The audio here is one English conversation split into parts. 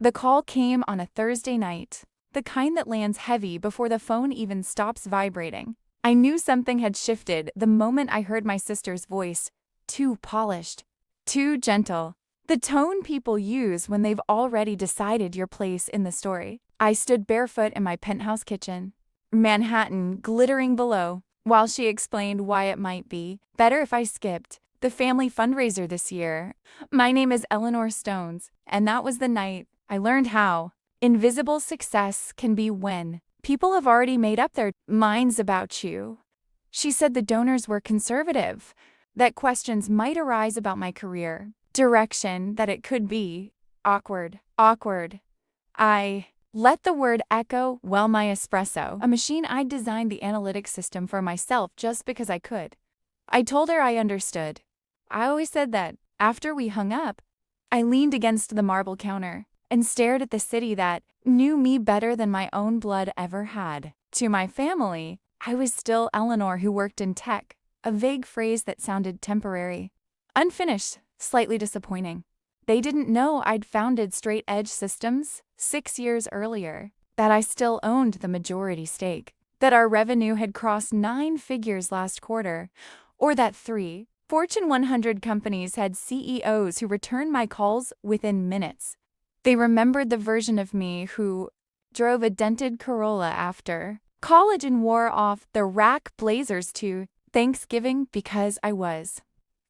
The call came on a Thursday night, the kind that lands heavy before the phone even stops vibrating. I knew something had shifted the moment I heard my sister's voice, too polished, too gentle. The tone people use when they've already decided your place in the story. I stood barefoot in my penthouse kitchen, Manhattan glittering below, while she explained why it might be better if I skipped the family fundraiser this year. My name is Eleanor Stones, and that was the night I learned how invisible success can be when people have already made up their minds about you. She said the donors were conservative, that questions might arise about my career, direction, that it could be awkward. I let the word echo well my espresso, a machine I'd designed the analytics system for myself just because I could. I told her I understood. I always said that. After we hung up, I leaned against the marble counter and stared at the city that knew me better than my own blood ever had. To my family, I was still Eleanor who worked in tech, a vague phrase that sounded temporary. Unfinished, slightly disappointing. They didn't know I'd founded Straight Edge Systems 6 years earlier, that I still owned the majority stake, that our revenue had crossed 9 figures last quarter, or that 3 Fortune 100 companies had CEOs who returned my calls within minutes. They remembered the version of me who drove a dented Corolla after college and wore off the rack blazers to Thanksgiving because I was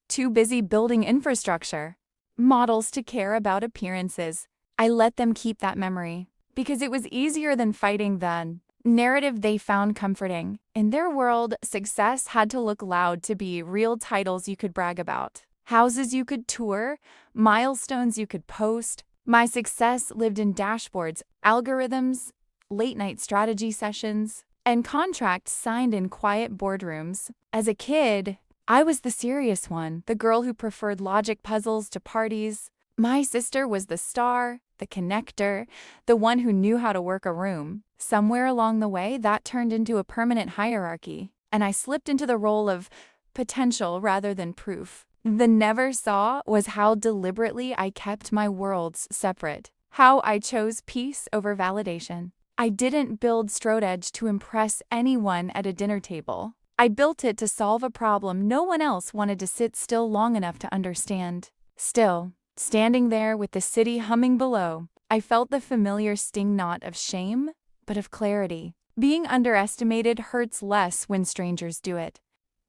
too busy building infrastructure, models to care about appearances. I let them keep that memory because it was easier than fighting the narrative they found comforting. In their world, success had to look loud to be real titles you could brag about, houses you could tour, milestones you could post. My success lived in dashboards, algorithms, late-night strategy sessions, and contracts signed in quiet boardrooms. As a kid, I was the serious one, the girl who preferred logic puzzles to parties. My sister was the star, the connector, the one who knew how to work a room. Somewhere along the way, that turned into a permanent hierarchy, and I slipped into the role of potential rather than proof. The never saw was how deliberately I kept my worlds separate, how I chose peace over validation. I didn't build StrodeEdge to impress anyone at a dinner table. I built it to solve a problem no one else wanted to sit still long enough to understand. Still, standing there with the city humming below, I felt the familiar sting not of shame, but of clarity. Being underestimated hurts less when strangers do it.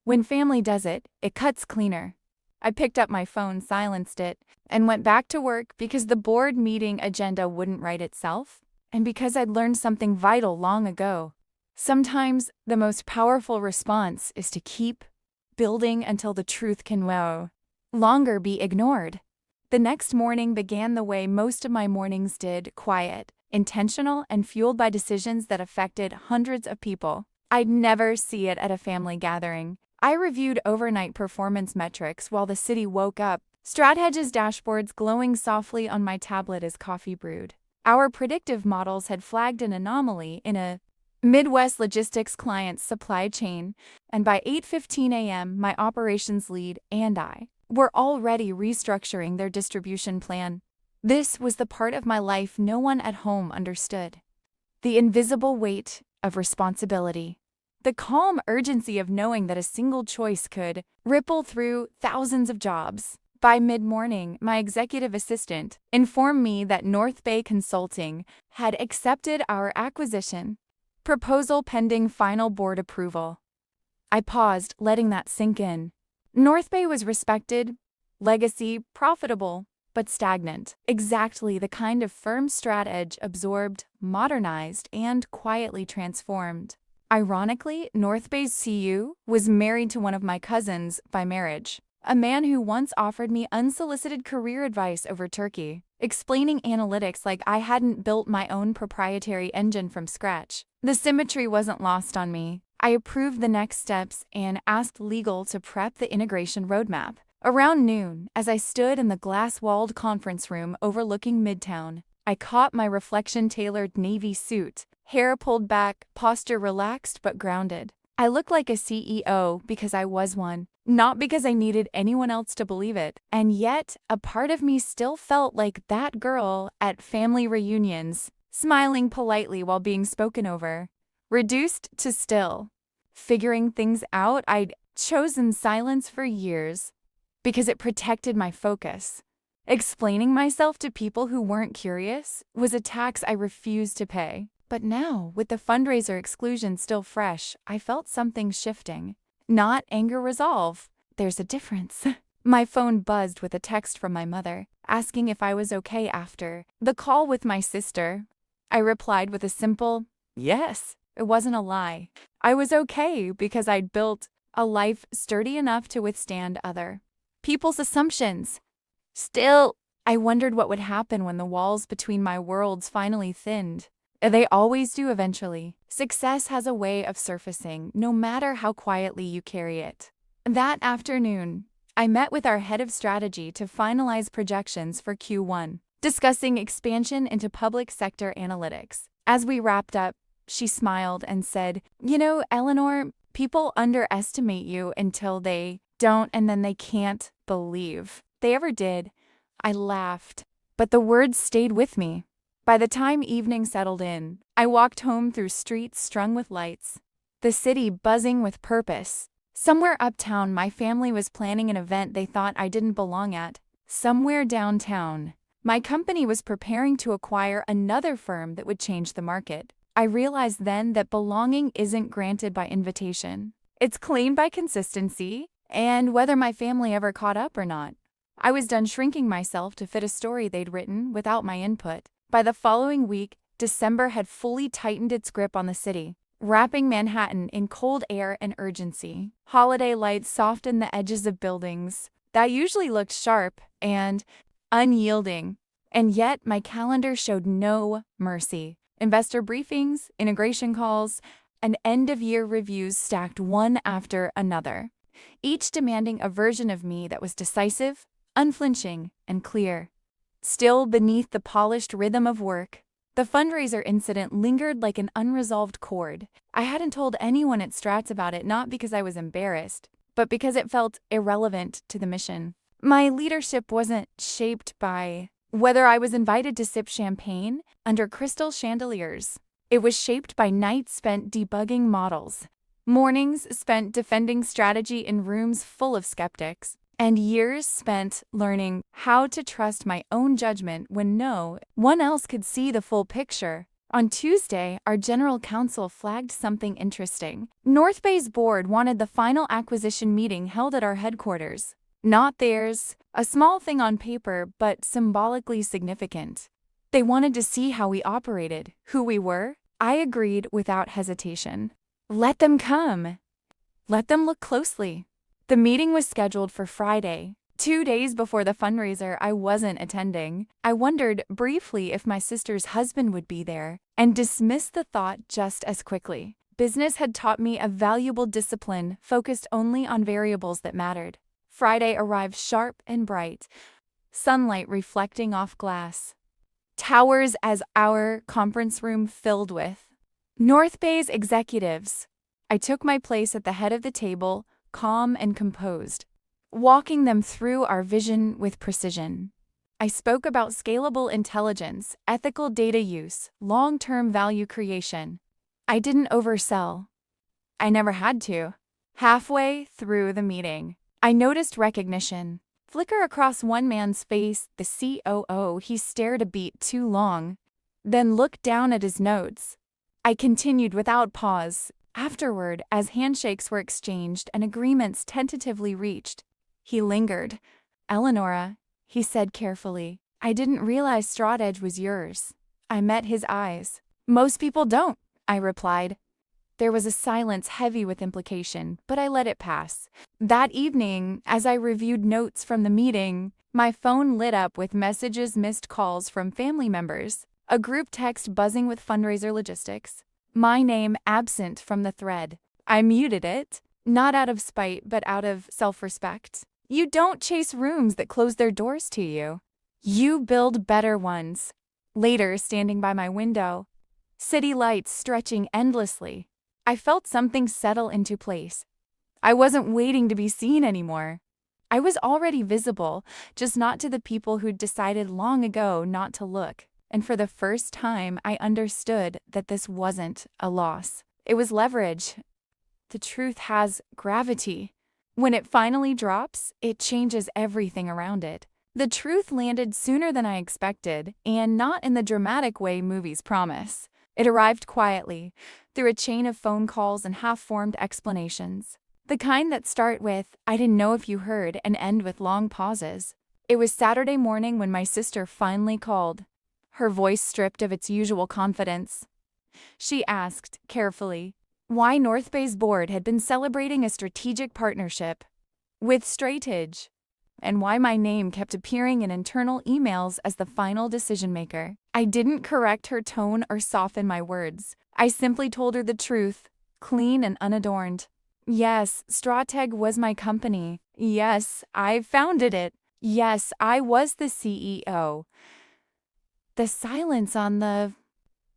When family does it, it cuts cleaner. I picked up my phone, silenced it, and went back to work because the board meeting agenda wouldn't write itself, and because I'd learned something vital long ago. Sometimes the most powerful response is to keep building until the truth can no longer be ignored. The next morning began the way most of my mornings did, quiet, intentional, and fueled by decisions that affected hundreds of people. I'd never see it at a family gathering. I reviewed overnight performance metrics while the city woke up, StratEdge's dashboards glowing softly on my tablet as coffee brewed. Our predictive models had flagged an anomaly in a Midwest logistics client's supply chain, and by 8:15 a.m., my operations lead and I were already restructuring their distribution plan. This was the part of my life no one at home understood. The invisible weight of responsibility. The calm urgency of knowing that a single choice could ripple through thousands of jobs. By mid-morning, my executive assistant informed me that North Bay Consulting had accepted our acquisition. Proposal pending final board approval. I paused, letting that sink in. North Bay was respected, legacy, profitable, but stagnant. Exactly the kind of firm StratEdge absorbed, modernized, and quietly transformed. Ironically, North Bay's CU was married to one of my cousins by marriage, a man who once offered me unsolicited career advice over turkey, explaining analytics like I hadn't built my own proprietary engine from scratch. The symmetry wasn't lost on me. I approved the next steps and asked legal to prep the integration roadmap. Around noon, as I stood in the glass-walled conference room overlooking Midtown, I caught my reflection-tailored navy suit, hair pulled back, posture relaxed but grounded. I looked like a CEO because I was one, not because I needed anyone else to believe it. And yet, a part of me still felt like that girl at family reunions, smiling politely while being spoken over. Reduced to still. Figuring things out, I'd chosen silence for years because it protected my focus. Explaining myself to people who weren't curious was a tax I refused to pay. But now, with the fundraiser exclusion still fresh, I felt something shifting. Not anger resolve. There's a difference. My phone buzzed with a text from my mother, asking if I was okay after the call with my sister. I replied with a simple, yes. It wasn't a lie. I was okay because I'd built a life sturdy enough to withstand other people's assumptions. Still, I wondered what would happen when the walls between my worlds finally thinned. They always do eventually. Success has a way of surfacing, no matter how quietly you carry it. That afternoon, I met with our head of strategy to finalize projections for Q1, discussing expansion into public sector analytics. As we wrapped up, she smiled and said, "You know, Eleanor, people underestimate you until they don't, and then they can't believe they ever did." I laughed, but the words stayed with me. By the time evening settled in, I walked home through streets strung with lights, the city buzzing with purpose. Somewhere uptown, my family was planning an event they thought I didn't belong at. Somewhere downtown, my company was preparing to acquire another firm that would change the market. I realized then that belonging isn't granted by invitation. It's claimed by consistency, and whether my family ever caught up or not. I was done shrinking myself to fit a story they'd written without my input. By the following week, December had fully tightened its grip on the city, wrapping Manhattan in cold air and urgency. Holiday lights softened the edges of buildings that usually looked sharp and unyielding. And yet, my calendar showed no mercy. Investor briefings, integration calls, and end-of-year reviews stacked one after another, each demanding a version of me that was decisive, unflinching, and clear. Still beneath the polished rhythm of work, the fundraiser incident lingered like an unresolved chord. I hadn't told anyone at Strats about it, not because I was embarrassed, but because it felt irrelevant to the mission. My leadership wasn't shaped by whether I was invited to sip champagne under crystal chandeliers. It was shaped by nights spent debugging models, mornings spent defending strategy in rooms full of skeptics, and years spent learning how to trust my own judgment when no one else could see the full picture. On Tuesday, our general counsel flagged something interesting. North Bay's board wanted the final acquisition meeting held at our headquarters. Not theirs, a small thing on paper, but symbolically significant. They wanted to see how we operated, who we were. I agreed without hesitation. Let them come. Let them look closely. The meeting was scheduled for Friday. 2 days before the fundraiser, I wasn't attending. I wondered briefly if my sister's husband would be there, and dismissed the thought just as quickly. Business had taught me a valuable discipline focused only on variables that mattered. Friday arrived sharp and bright, sunlight reflecting off glass. Towers as our conference room filled with North Bay's executives. I took my place at the head of the table, calm and composed, walking them through our vision with precision. I spoke about scalable intelligence, ethical data use, long-term value creation. I didn't oversell. I never had to. Halfway through the meeting, I noticed recognition flicker across one man's face, the COO. He stared a beat too long, then looked down at his notes. I continued without pause. Afterward, as handshakes were exchanged and agreements tentatively reached, he lingered. "Eleonora," he said carefully, "I didn't realize StratEdge was yours." I met his eyes. "Most people don't," I replied. There was a silence heavy with implication, but I let it pass. That evening, as I reviewed notes from the meeting, my phone lit up with messages, missed calls from family members, a group text buzzing with fundraiser logistics, my name absent from the thread. I muted it, not out of spite, but out of self-respect. You don't chase rooms that close their doors to you. You build better ones. Later, standing by my window, city lights stretching endlessly, I felt something settle into place. I wasn't waiting to be seen anymore. I was already visible, just not to the people who'd decided long ago not to look. And for the first time, I understood that this wasn't a loss. It was leverage. The truth has gravity. When it finally drops, it changes everything around it. The truth landed sooner than I expected, and not in the dramatic way movies promise. It arrived quietly, through a chain of phone calls and half-formed explanations. The kind that start with, "I didn't know if you heard," and end with long pauses. It was Saturday morning when my sister finally called, her voice stripped of its usual confidence. She asked, carefully, why North Bay's board had been celebrating a strategic partnership with Strategy, and why my name kept appearing in internal emails as the final decision-maker. I didn't correct her tone or soften my words. I simply told her the truth, clean and unadorned. Yes, Strateg was my company. Yes, I founded it. Yes, I was the CEO. The silence on the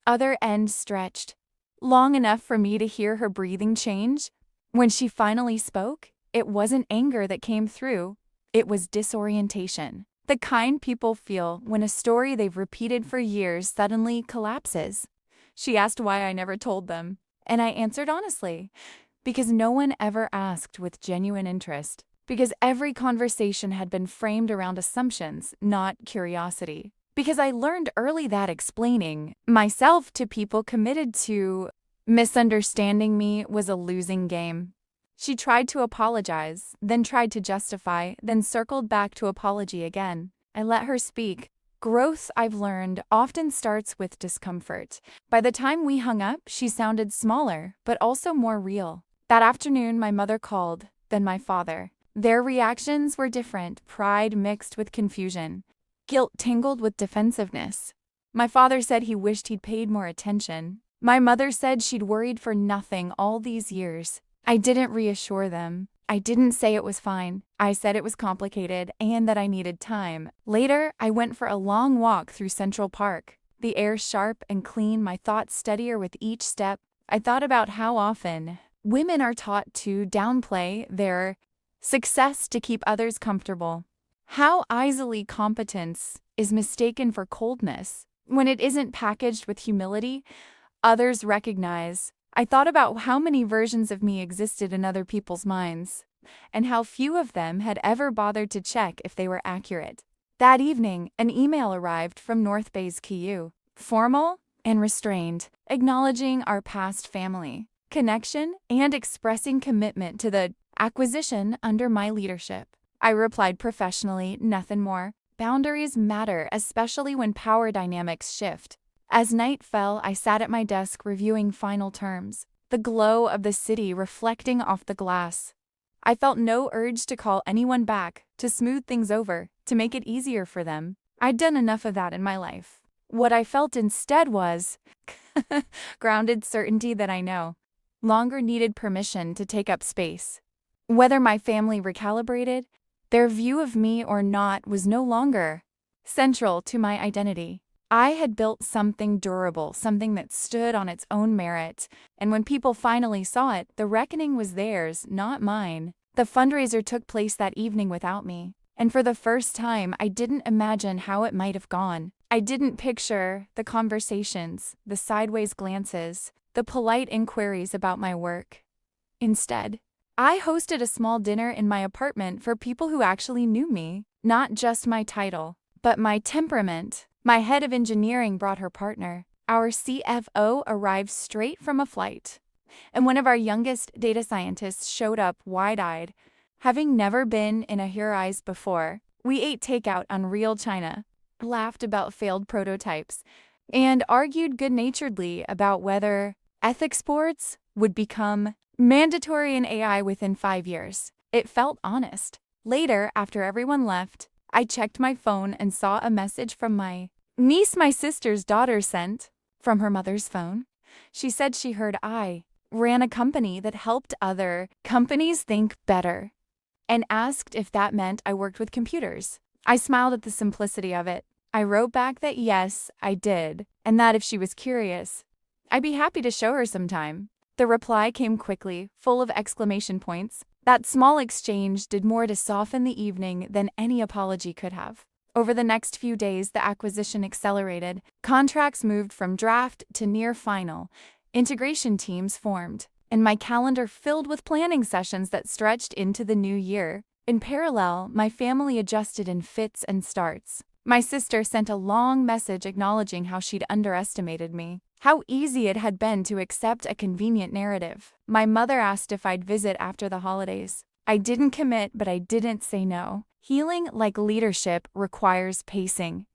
other end stretched, long enough for me to hear her breathing change. When she finally spoke, it wasn't anger that came through. It was disorientation. The kind people feel when a story they've repeated for years suddenly collapses. She asked why I never told them, and I answered honestly. Because no one ever asked with genuine interest. Because every conversation had been framed around assumptions, not curiosity. Because I learned early that explaining myself to people committed to misunderstanding me was a losing game. She tried to apologize, then tried to justify, then circled back to apology again. I let her speak. Growth, I've learned, often starts with discomfort. By the time we hung up, she sounded smaller, but also more real. That afternoon, my mother called, then my father. Their reactions were different, pride mixed with confusion, guilt tangled with defensiveness. My father said he wished he'd paid more attention. My mother said she'd worried for nothing all these years. I didn't reassure them. I didn't say it was fine. I said it was complicated and that I needed time. Later, I went for a long walk through Central Park. The air sharp and clean, my thoughts steadier with each step. I thought about how often women are taught to downplay their success to keep others comfortable. How easily competence is mistaken for coldness. When it isn't packaged with humility, others recognize. I thought about how many versions of me existed in other people's minds, and how few of them had ever bothered to check if they were accurate. That evening, an email arrived from North Bay's KU, formal and restrained, acknowledging our past family connection and expressing commitment to the acquisition under my leadership. I replied professionally, nothing more. Boundaries matter, especially when power dynamics shift. As night fell, I sat at my desk reviewing final terms, the glow of the city reflecting off the glass. I felt no urge to call anyone back, to smooth things over, to make it easier for them. I'd done enough of that in my life. What I felt instead was grounded certainty that I know longer needed permission to take up space. Whether my family recalibrated, their view of me or not was no longer central to my identity. I had built something durable, something that stood on its own merit, and when people finally saw it, the reckoning was theirs, not mine. The fundraiser took place that evening without me, and for the first time, I didn't imagine how it might have gone. I didn't picture the conversations, the sideways glances, the polite inquiries about my work. Instead, I hosted a small dinner in my apartment for people who actually knew me, not just my title, but my temperament. My head of engineering brought her partner. Our CFO arrived straight from a flight, and one of our youngest data scientists showed up wide-eyed, having never been in a Hirais before. We ate takeout on real china, laughed about failed prototypes, and argued good-naturedly about whether ethics boards would become mandatory in AI within 5 years. It felt honest. Later, after everyone left, I checked my phone and saw a message from my niece my sister's daughter sent from her mother's phone. She said she heard I ran a company that helped other companies think better, and asked if that meant I worked with computers. I smiled at the simplicity of it. I wrote back that yes, I did, and that if she was curious, I'd be happy to show her sometime. The reply came quickly, full of exclamation points. That small exchange did more to soften the evening than any apology could have. Over the next few days, the acquisition accelerated. Contracts moved from draft to near final. Integration teams formed, and my calendar filled with planning sessions that stretched into the new year. In parallel, my family adjusted in fits and starts. My sister sent a long message acknowledging how she'd underestimated me, how easy it had been to accept a convenient narrative. My mother asked if I'd visit after the holidays. I didn't commit, but I didn't say no. Healing, like leadership, requires pacing.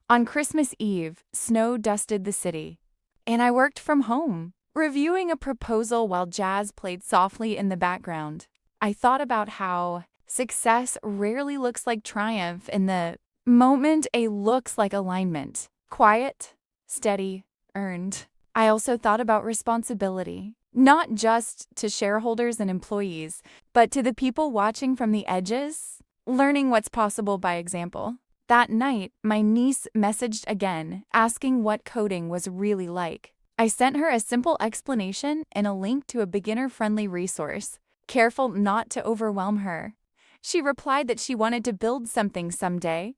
On Christmas Eve, snow dusted the city, and I worked from home, reviewing a proposal while jazz played softly in the background. I thought about how success rarely looks like triumph in the moment, it looks like alignment. Quiet, steady, earned. I also thought about responsibility, not just to shareholders and employees, but to the people watching from the edges, learning what's possible by example. That night, my niece messaged again, asking what coding was really like. I sent her a simple explanation and a link to a beginner-friendly resource, careful not to overwhelm her. She replied that she wanted to build something someday.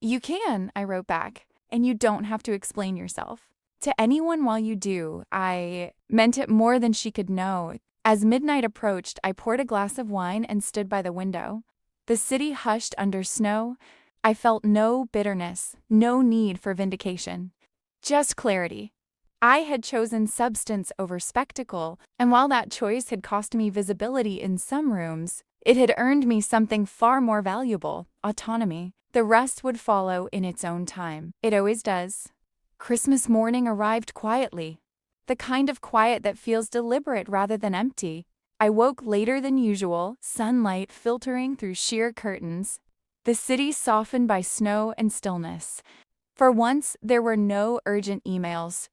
"You can," I wrote back, "and you don't have to explain yourself to anyone while you do." I meant it more than she could know. As midnight approached, I poured a glass of wine and stood by the window. The city hushed under snow. I felt no bitterness, no need for vindication, just clarity. I had chosen substance over spectacle, and while that choice had cost me visibility in some rooms, it had earned me something far more valuable: autonomy. The rest would follow in its own time. It always does. Christmas morning arrived quietly, the kind of quiet that feels deliberate rather than empty. I woke later than usual, sunlight filtering through sheer curtains. The city softened by snow and stillness. For once, there were no urgent emails,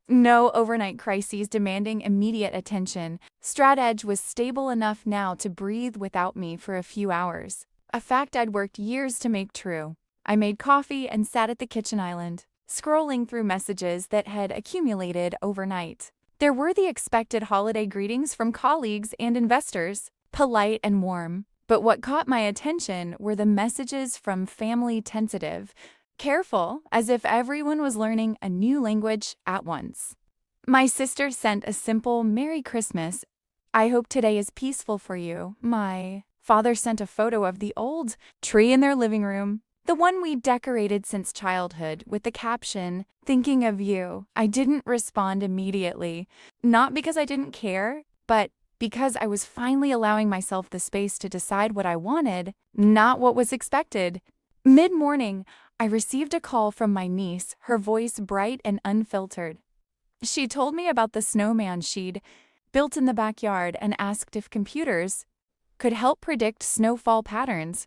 no overnight crises demanding immediate attention. StratEdge was stable enough now to breathe without me for a few hours, a fact I'd worked years to make true. I made coffee and sat at the kitchen island, scrolling through messages that had accumulated overnight. There were the expected holiday greetings from colleagues and investors, polite and warm. But what caught my attention were the messages from family, tentative, careful, as if everyone was learning a new language at once. My sister sent a simple "Merry Christmas. I hope today is peaceful for you." My father sent a photo of the old tree in their living room, the one we decorated since childhood, with the caption, "Thinking of you." I didn't respond immediately, not because I didn't care, but because I was finally allowing myself the space to decide what I wanted, not what was expected. Mid-morning, I received a call from my niece, her voice bright and unfiltered. She told me about the snowman she'd built in the backyard and asked if computers could help predict snowfall patterns.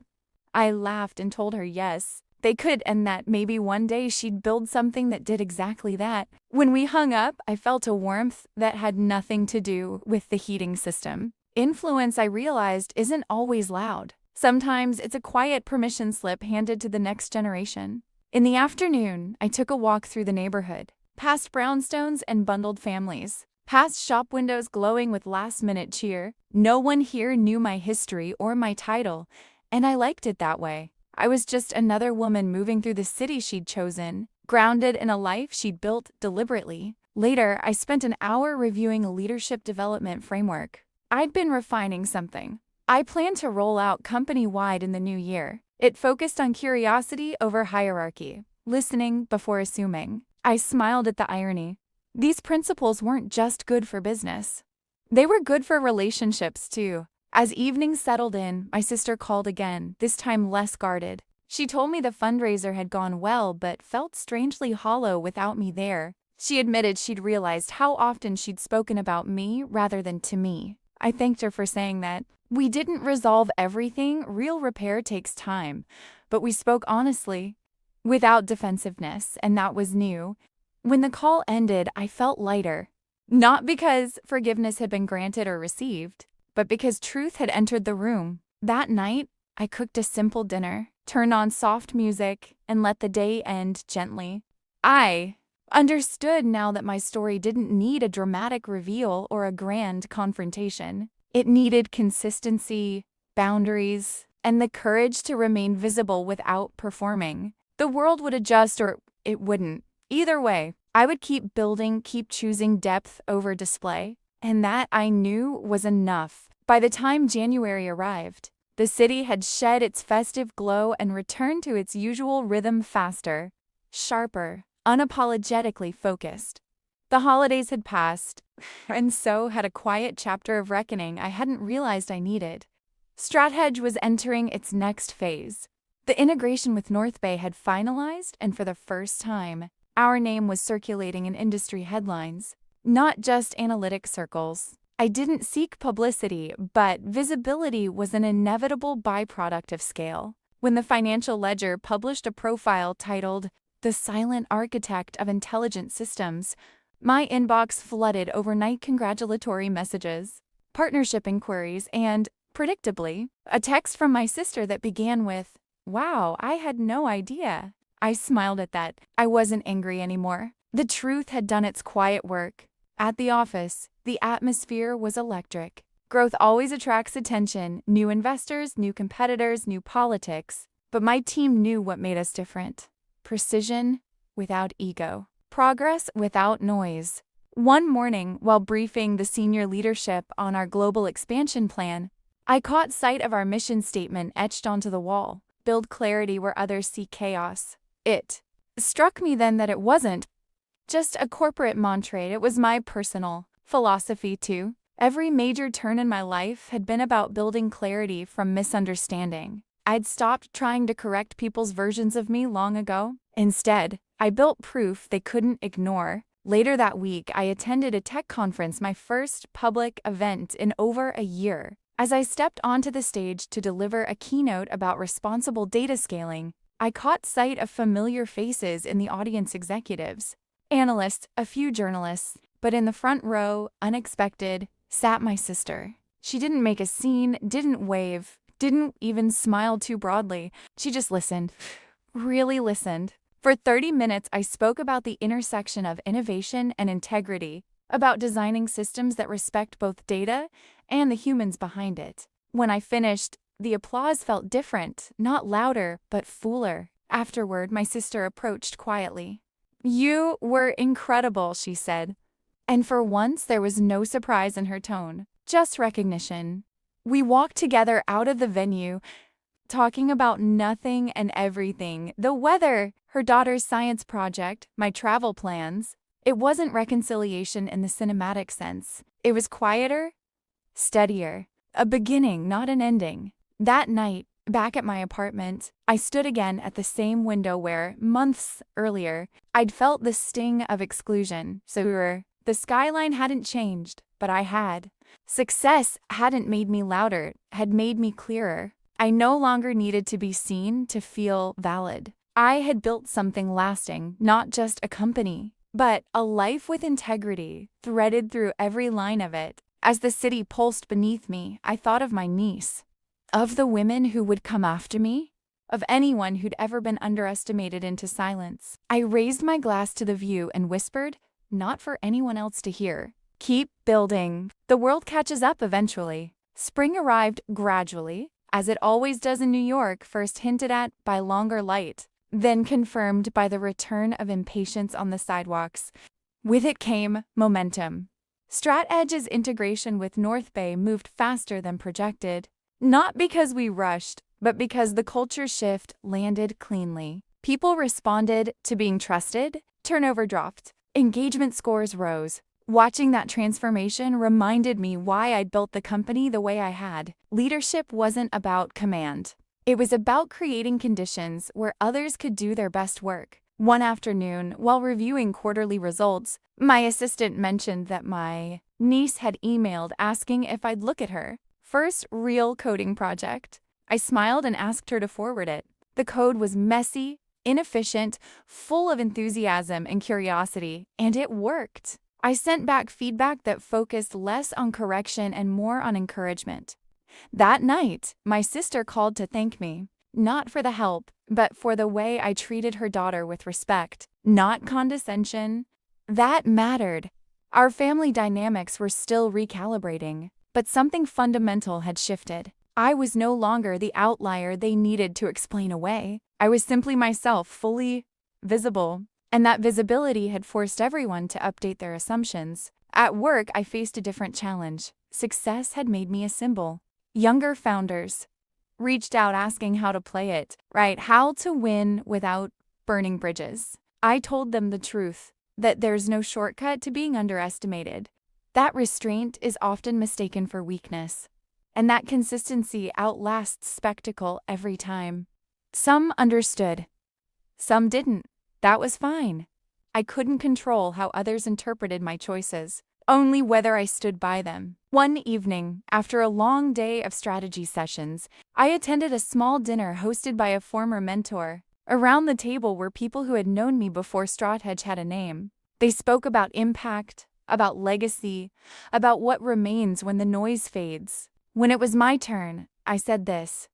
I laughed and told her yes, they could, and that maybe one day she'd build something that did exactly that. When we hung up, I felt a warmth that had nothing to do with the heating system. Influence, I realized, isn't always loud. Sometimes it's a quiet permission slip handed to the next generation. In the afternoon, I took a walk through the neighborhood, past brownstones and bundled families, past shop windows glowing with last-minute cheer. No one here knew my history or my title, and I liked it that way. I was just another woman moving through the city she'd chosen, grounded in a life she'd built deliberately. Later, I spent an hour reviewing a leadership development framework I'd been refining something I plan to roll out company-wide in the new year. It focused on curiosity over hierarchy, listening before assuming. I smiled at the irony. These principles weren't just good for business. They were good for relationships, too. As evening settled in, my sister called again, this time less guarded. She told me the fundraiser had gone well but felt strangely hollow without me there. She admitted she'd realized how often she'd spoken about me rather than to me. I thanked her for saying that. We didn't resolve everything, real repair takes time, but we spoke honestly, without defensiveness, and that was new. When the call ended, I felt lighter, not because forgiveness had been granted or received, but because truth had entered the room. That night, I cooked a simple dinner, turned on soft music, and let the day end gently. I understood now that my story didn't need a dramatic reveal or a grand confrontation. It needed consistency, boundaries, and the courage to remain visible without performing. The world would adjust or it wouldn't. Either way, I would keep building, keep choosing depth over display, and that I knew was enough. By the time January arrived, the city had shed its festive glow and returned to its usual rhythm, faster, sharper, unapologetically focused. The holidays had passed, and so had a quiet chapter of reckoning I hadn't realized I needed. Strathedge was entering its next phase. The integration with North Bay had finalized, and for the first time, our name was circulating in industry headlines, not just analytic circles. I didn't seek publicity, but visibility was an inevitable byproduct of scale. When the Financial Ledger published a profile titled "The Silent Architect of Intelligent Systems," my inbox flooded overnight congratulatory messages, partnership inquiries, and, predictably, a text from my sister that began with, "Wow, I had no idea." I smiled at that. I wasn't angry anymore. The truth had done its quiet work. At the office, the atmosphere was electric. Growth always attracts attention, new investors, new competitors, new politics. But my team knew what made us different. Precision without ego. Progress without noise. One morning, while briefing the senior leadership on our global expansion plan, I caught sight of our mission statement etched onto the wall: build clarity where others see chaos. It struck me then that it wasn't just a corporate mantra, it was my personal philosophy too. Every major turn in my life had been about building clarity from misunderstanding. I'd stopped trying to correct people's versions of me long ago. Instead, I built proof they couldn't ignore. Later that week, I attended a tech conference, my first public event in over a year. As I stepped onto the stage to deliver a keynote about responsible data scaling, I caught sight of familiar faces in the audience: executives, analysts, a few journalists. But in the front row, unexpected, sat my sister. She didn't make a scene, didn't wave, didn't even smile too broadly. She just listened. Really listened. For 30 minutes, I spoke about the intersection of innovation and integrity, about designing systems that respect both data and the humans behind it. When I finished, the applause felt different, not louder, but fuller. Afterward, my sister approached quietly. "You were incredible," she said. And for once, there was no surprise in her tone, just recognition. We walked together out of the venue, talking about nothing and everything: the weather, her daughter's science project, my travel plans. It wasn't reconciliation in the cinematic sense. It was quieter, steadier, a beginning, not an ending. That night, back at my apartment, I stood again at the same window where, months earlier, I'd felt the sting of exclusion. The skyline hadn't changed, but I had. Success hadn't made me louder, had made me clearer. I no longer needed to be seen to feel valid. I had built something lasting, not just a company, but a life with integrity threaded through every line of it. As the city pulsed beneath me, I thought of my niece, of the women who would come after me, of anyone who'd ever been underestimated into silence. I raised my glass to the view and whispered, not for anyone else to hear, "Keep building. The world catches up eventually." Spring arrived gradually, as it always does in New York, first hinted at by longer light, then confirmed by the return of impatience on the sidewalks. With it came momentum. Strathedge's integration with North Bay moved faster than projected, not because we rushed, but because the culture shift landed cleanly. People responded to being trusted, turnover dropped, engagement scores rose. Watching that transformation reminded me why I'd built the company the way I had. Leadership wasn't about command. It was about creating conditions where others could do their best work. One afternoon, while reviewing quarterly results, my assistant mentioned that my niece had emailed asking if I'd look at her first real coding project. I smiled and asked her to forward it. The code was messy, inefficient, full of enthusiasm and curiosity, and it worked. I sent back feedback that focused less on correction and more on encouragement. That night, my sister called to thank me, not for the help, but for the way I treated her daughter with respect, not condescension. That mattered. Our family dynamics were still recalibrating, But something fundamental had shifted. I was no longer the outlier they needed to explain away. I was simply myself, fully visible. And that visibility had forced everyone to update their assumptions. At work, I faced a different challenge. Success had made me a symbol. Younger founders reached out asking how to play it, right? How to win without burning bridges. I told them the truth, that there's no shortcut to being underestimated. That restraint is often mistaken for weakness, and that consistency outlasts spectacle every time. Some understood, some didn't. That was fine. I couldn't control how others interpreted my choices, only whether I stood by them. One evening, after a long day of strategy sessions, I attended a small dinner hosted by a former mentor. Around the table were people who had known me before StratEdge had a name. They spoke about impact, about legacy, about what remains when the noise fades. When it was my turn, I said this: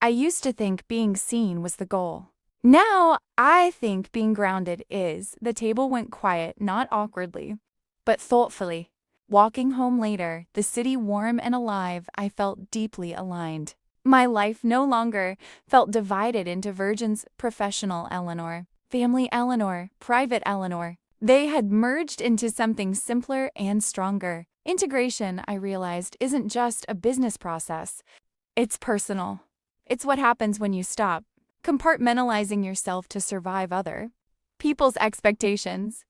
I used to think being seen was the goal. Now, I think being grounded is. The table went quiet, not awkwardly, but thoughtfully. Walking home later, the city warm and alive, I felt deeply aligned. My life no longer felt divided into versions: professional Eleanor, family Eleanor, private Eleanor. They had merged into something simpler and stronger. Integration, I realized, isn't just a business process. It's personal. It's what happens when you stop compartmentalizing yourself to survive other people's expectations.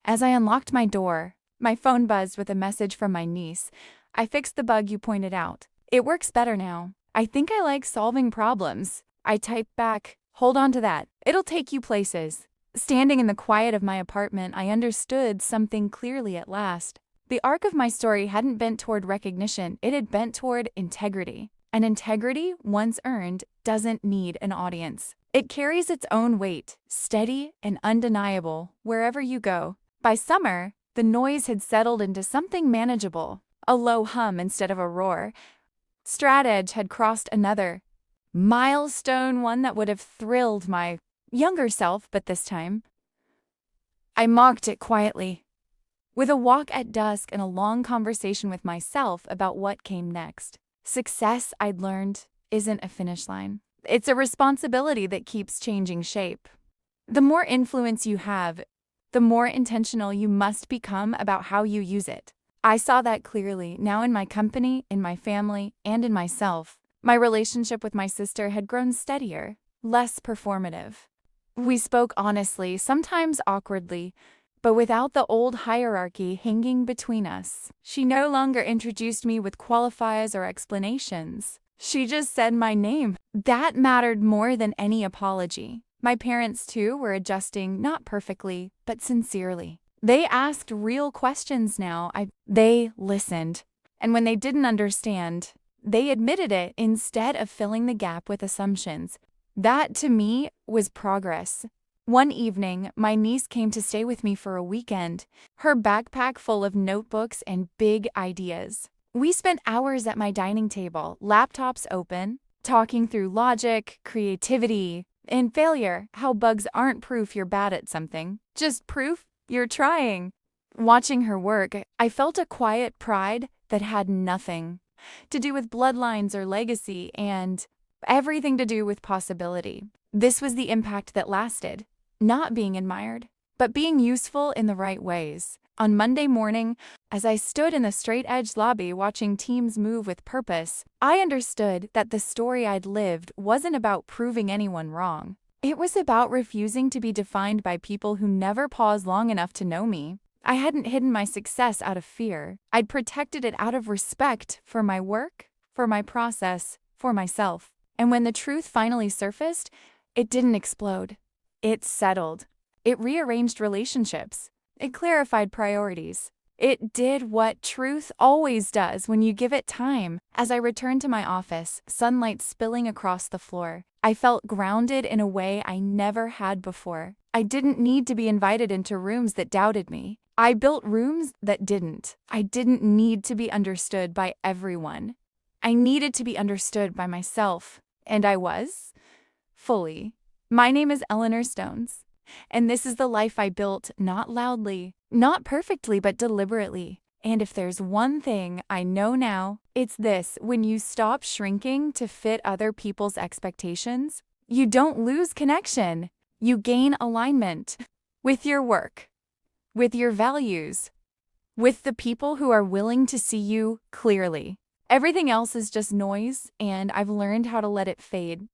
As I unlocked my door, my phone buzzed with a message from my niece. I fixed the bug you pointed out. It works better now. I think I like solving problems. I typed back, hold on to that. It'll take you places. Standing in the quiet of my apartment, I understood something clearly at last. The arc of my story hadn't bent toward recognition, it had bent toward integrity. And integrity, once earned, doesn't need an audience. It carries its own weight, steady and undeniable, wherever you go. By summer, the noise had settled into something manageable, a low hum instead of a roar. StratEdge had crossed another milestone, one that would have thrilled my younger self, but this time, I mocked it quietly. With a walk at dusk and a long conversation with myself about what came next. Success, I'd learned, isn't a finish line. It's a responsibility that keeps changing shape. The more influence you have, the more intentional you must become about how you use it. I saw that clearly now in my company, in my family, and in myself. My relationship with my sister had grown steadier, less performative. We spoke honestly, sometimes awkwardly, but without the old hierarchy hanging between us. She no longer introduced me with qualifiers or explanations. She just said my name. That mattered more than any apology. My parents, too, were adjusting, not perfectly, but sincerely. They asked real questions now. They listened. And when they didn't understand, they admitted it instead of filling the gap with assumptions. That, to me, was progress. One evening, my niece came to stay with me for a weekend, her backpack full of notebooks and big ideas. We spent hours at my dining table, laptops open, talking through logic, creativity, and failure, how bugs aren't proof you're bad at something, just proof you're trying. Watching her work, I felt a quiet pride that had nothing to do with bloodlines or legacy and everything to do with possibility. This was the impact that lasted. Not being admired, but being useful in the right ways. On Monday morning, as I stood in the StratEdge lobby watching teams move with purpose, I understood that the story I'd lived wasn't about proving anyone wrong. It was about refusing to be defined by people who never paused long enough to know me. I hadn't hidden my success out of fear. I'd protected it out of respect for my work, for my process, for myself. And when the truth finally surfaced, it didn't explode. It settled. It rearranged relationships. It clarified priorities. It did what truth always does when you give it time. As I returned to my office, sunlight spilling across the floor, I felt grounded in a way I never had before. I didn't need to be invited into rooms that doubted me. I built rooms that didn't. I didn't need to be understood by everyone. I needed to be understood by myself. And I was. Fully. My name is Eleanor Stones, and this is the life I built, not loudly, not perfectly, but deliberately. And if there's one thing I know now, it's this: when you stop shrinking to fit other people's expectations, you don't lose connection. You gain alignment with your work, with your values, with the people who are willing to see you clearly. Everything else is just noise, and I've learned how to let it fade.